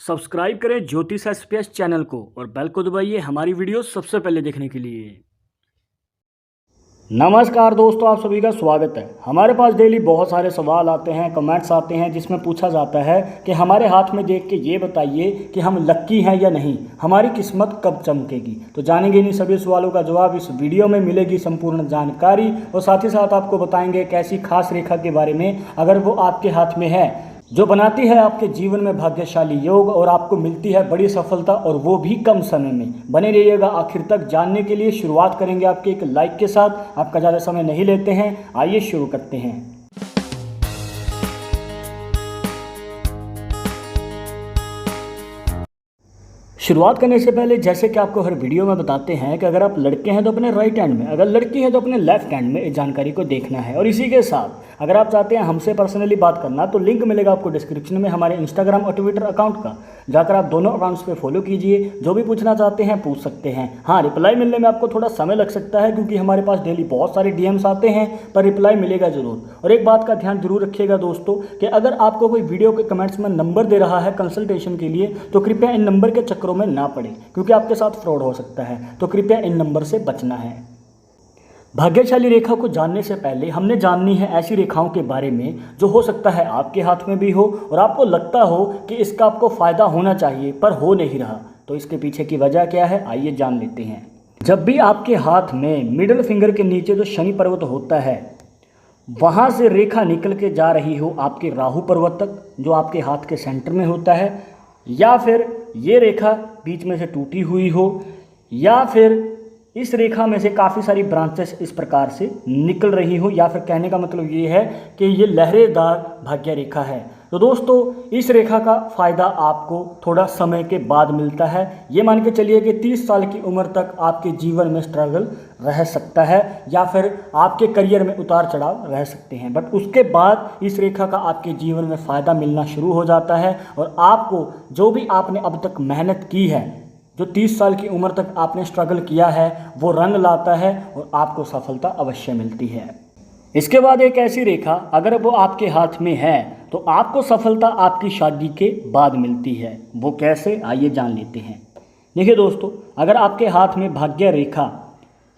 Subscribe करें ज्योतिष SPS channel को और बेल को दबाइए हमारी वीडियो सबसे पहले देखने के लिए। नमस्कार दोस्तों, आप सभी का स्वागत है। हमारे पास डेली बहुत सारे सवाल आते हैं, कमेंट्स आते हैं जिसमें पूछा जाता है कि हमारे हाथ में देख के ये बताइए कि हम लक्की हैं या नहीं, हमारी किस्मत कब चमकेगी। तो जानेंगे इन सभी सवालों का जवाब इस वीडियो में, मिलेगी संपूर्ण जानकारी और साथ ही साथ आपको बताएंगे एक ऐसी खास रेखा के बारे में अगर वो आपके हाथ में है जो बनाती है आपके जीवन में भाग्यशाली योग और आपको मिलती है बड़ी सफलता, और वो भी कम समय में। बने रहिएगा आखिर तक जानने के लिए। शुरुआत करेंगे आपके एक लाइक के साथ। आपका ज़्यादा समय नहीं लेते हैं, आइए शुरू करते हैं। शुरुआत करने से पहले जैसे कि आपको हर वीडियो में बताते हैं कि अगर आप लड़के हैं तो अपने राइट हैंड में, अगर लड़की है तो अपने लेफ्ट हैंड में इस जानकारी को देखना है। और इसी के साथ अगर आप चाहते हैं हमसे पर्सनली बात करना तो लिंक मिलेगा आपको डिस्क्रिप्शन में हमारे इंस्टाग्राम और ट्विटर अकाउंट का, जाकर आप दोनों अकाउंट्स पे फॉलो कीजिए। जो भी पूछना चाहते हैं पूछ सकते हैं। हाँ, रिप्लाई मिलने में आपको थोड़ा समय लग सकता है क्योंकि हमारे पास डेली बहुत सारे डीएम्स आते हैं, पर रिप्लाई मिलेगा जरूर। और एक बात का ध्यान जरूर रखिएगा दोस्तों कि अगर आपको कोई वीडियो के कमेंट्स में नंबर दे रहा है कंसल्टेशन के लिए तो कृपया इन नंबर के चक्करों में ना पड़े क्योंकि आपके साथ फ्रॉड हो सकता है, तो कृपया इन नंबर से बचना है। भाग्यशाली रेखा को जानने से पहले हमने जाननी है ऐसी रेखाओं के बारे में जो हो सकता है आपके हाथ में भी हो और आपको लगता हो कि इसका आपको फायदा होना चाहिए पर हो नहीं रहा। तो इसके पीछे की वजह क्या है, आइए जान लेते हैं। जब भी आपके हाथ में मिडिल फिंगर के नीचे जो शनि पर्वत होता है वहाँ से रेखा निकल के जा रही हो आपके राहु पर्वत तक जो आपके हाथ के सेंटर में होता है, या फिर ये रेखा बीच में से टूटी हुई हो, या फिर इस रेखा में से काफ़ी सारी ब्रांचेस इस प्रकार से निकल रही हो, या फिर कहने का मतलब ये है कि ये लहरेदार भाग्य रेखा है, तो दोस्तों इस रेखा का फ़ायदा आपको थोड़ा समय के बाद मिलता है। ये मान के चलिए कि 30 साल की उम्र तक आपके जीवन में स्ट्रगल रह सकता है या फिर आपके करियर में उतार चढ़ाव रह सकते हैं, बट उसके बाद इस रेखा का आपके जीवन में फ़ायदा मिलना शुरू हो जाता है और आपको जो भी आपने अब तक मेहनत की है, जो 30 साल की उम्र तक आपने स्ट्रगल किया है, वो रंग लाता है और आपको सफलता अवश्य मिलती है। इसके बाद एक ऐसी रेखा अगर वो आपके हाथ में है तो आपको सफलता आपकी शादी के बाद मिलती है। वो कैसे, आइए जान लेते हैं। देखिए दोस्तों, अगर आपके हाथ में भाग्य रेखा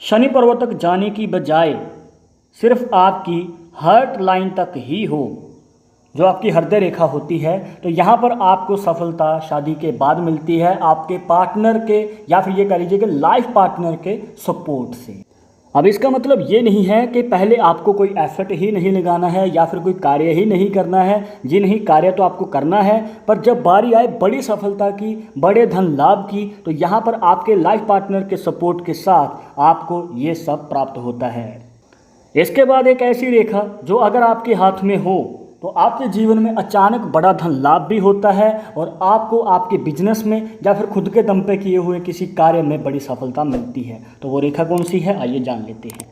शनि पर्वत तक जाने की बजाय सिर्फ आपकी हार्ट लाइन तक ही हो, जो आपकी हृदय रेखा होती है, तो यहाँ पर आपको सफलता शादी के बाद मिलती है आपके पार्टनर के, या फिर ये कह लीजिए कि लाइफ पार्टनर के सपोर्ट से। अब इसका मतलब ये नहीं है कि पहले आपको कोई एफर्ट ही नहीं लगाना है या फिर कोई कार्य ही नहीं करना है। जी नहीं, कार्य तो आपको करना है, पर जब बारी आए बड़ी सफलता की, बड़े धन लाभ की, तो यहाँ पर आपके लाइफ पार्टनर के सपोर्ट के साथ आपको ये सब प्राप्त होता है। इसके बाद एक ऐसी रेखा जो अगर आपके हाथ में हो तो आपके जीवन में अचानक बड़ा धन लाभ भी होता है और आपको आपके बिजनेस में या फिर खुद के दम पे किए हुए किसी कार्य में बड़ी सफलता मिलती है। तो वो रेखा कौन सी है, आइए जान लेते हैं।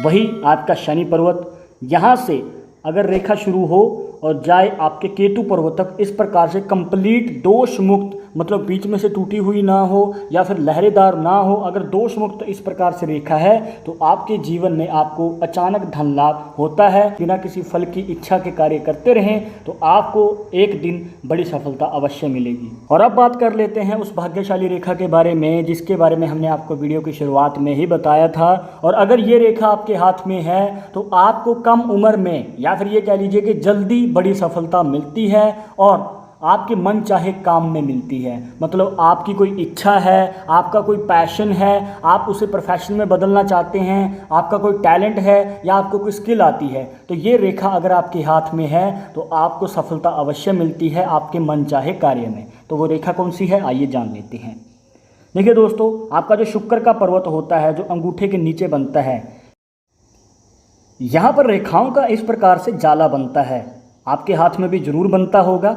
वही आपका शनि पर्वत, यहाँ से अगर रेखा शुरू हो और जाए आपके केतु पर्वत तक, इस प्रकार से कंप्लीट दोष मुक्त, मतलब बीच में से टूटी हुई ना हो या फिर लहरेदार ना हो, अगर दोष मुक्त इस प्रकार से रेखा है तो आपके जीवन में आपको अचानक धन लाभ होता है। बिना किसी फल की इच्छा के कार्य करते रहें तो आपको एक दिन बड़ी सफलता अवश्य मिलेगी। और अब बात कर लेते हैं उस भाग्यशाली रेखा के बारे में जिसके बारे में हमने आपको वीडियो की शुरुआत में ही बताया था। और अगर ये रेखा आपके हाथ में है तो आपको कम उम्र में या फिर ये कह लीजिए कि जल्दी बड़ी सफलता मिलती है और आपके मन चाहे काम में मिलती है। मतलब आपकी कोई इच्छा है, आपका कोई पैशन है, आप उसे प्रोफेशन में बदलना चाहते हैं, आपका कोई टैलेंट है या आपको कोई स्किल आती है, तो ये रेखा अगर आपके हाथ में है तो आपको सफलता अवश्य मिलती है आपके मन चाहे कार्य में। तो वो रेखा कौन सी है, आइए जान लेते हैं। देखिए दोस्तों, आपका जो शुक्र का पर्वत होता है जो अंगूठे के नीचे बनता है, यहाँ पर रेखाओं का इस प्रकार से जाला बनता है। आपके हाथ में भी जरूर बनता होगा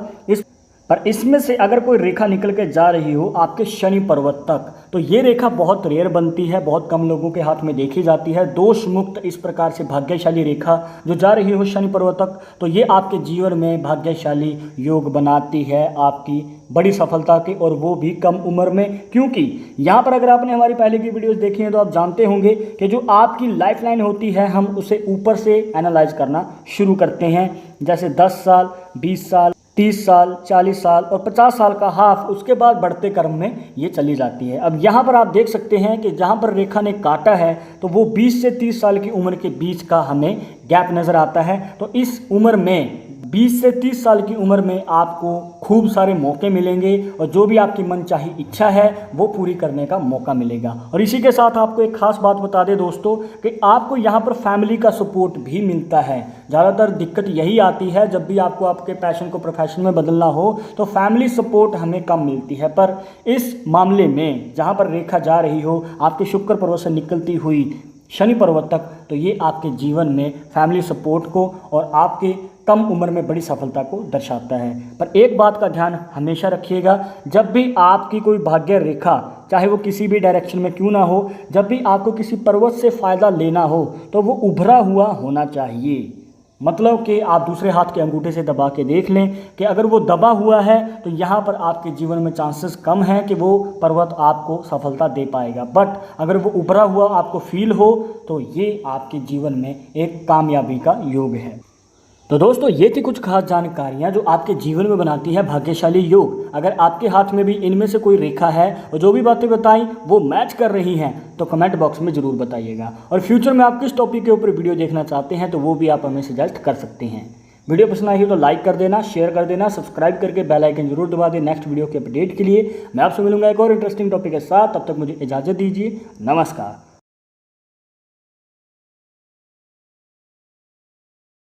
पर इसमें से अगर कोई रेखा निकल के जा रही हो आपके शनि पर्वत तक, तो ये रेखा बहुत रेयर बनती है, बहुत कम लोगों के हाथ में देखी जाती है। दोष मुक्त इस प्रकार से भाग्यशाली रेखा जो जा रही हो शनि पर्वत तक, तो ये आपके जीवन में भाग्यशाली योग बनाती है आपकी बड़ी सफलता की, और वो भी कम उम्र में। क्योंकि यहाँ पर अगर आपने हमारी पहले की वीडियोस देखी हैं तो आप जानते होंगे कि जो आपकी लाइफ लाइन होती है हम उसे ऊपर से एनालाइज करना शुरू करते हैं, जैसे 10 साल, 20 साल, 30 साल, 40 साल और 50 साल का हाफ, उसके बाद बढ़ते क्रम में ये चली जाती है। अब यहाँ पर आप देख सकते हैं कि जहाँ पर रेखा ने काटा है तो वो 20 से 30 साल की उम्र के बीच का हमें गैप नज़र आता है। तो इस उम्र में 20 से 30 साल की उम्र में आपको खूब सारे मौके मिलेंगे और जो भी आपकी मनचाही इच्छा है वो पूरी करने का मौका मिलेगा। और इसी के साथ आपको एक खास बात बता दें दोस्तों कि आपको यहाँ पर फैमिली का सपोर्ट भी मिलता है। ज़्यादातर दिक्कत यही आती है जब भी आपको आपके पैशन को प्रोफेशन में बदलना हो तो फैमिली सपोर्ट हमें कम मिलती है। पर इस मामले में जहाँ पर रेखा जा रही हो आपके शुक्र पर्वत से निकलती हुई शनि पर्वत तक, तो ये आपके जीवन में फैमिली सपोर्ट को और आपके कम उम्र में बड़ी सफलता को दर्शाता है। पर एक बात का ध्यान हमेशा रखिएगा, जब भी आपकी कोई भाग्य रेखा, चाहे वो किसी भी डायरेक्शन में क्यों ना हो, जब भी आपको किसी पर्वत से फ़ायदा लेना हो तो वो उभरा हुआ होना चाहिए। मतलब कि आप दूसरे हाथ के अंगूठे से दबा के देख लें कि अगर वो दबा हुआ है तो यहाँ पर आपके जीवन में चांसेस कम हैं कि वो पर्वत आपको सफलता दे पाएगा। बट अगर वो उभरा हुआ आपको फील हो तो ये आपके जीवन में एक कामयाबी का योग है। तो दोस्तों ये थी कुछ खास जानकारियाँ जो आपके जीवन में बनाती है भाग्यशाली योग। अगर आपके हाथ में भी इनमें से कोई रेखा है और जो भी बातें बताई वो मैच कर रही हैं तो कमेंट बॉक्स में ज़रूर बताइएगा। और फ्यूचर में आप किस टॉपिक के ऊपर वीडियो देखना चाहते हैं तो वो भी आप हमें सजेस्ट कर सकते हैं। वीडियो पसंद आई हो तो लाइक कर देना, शेयर कर देना, सब्सक्राइब करके बेल आइकन जरूर दबा दें नेक्स्ट वीडियो के अपडेट के लिए। मैं आपसे मिलूंगा एक और इंटरेस्टिंग टॉपिक के साथ, तब तक मुझे इजाज़त दीजिए। नमस्कार।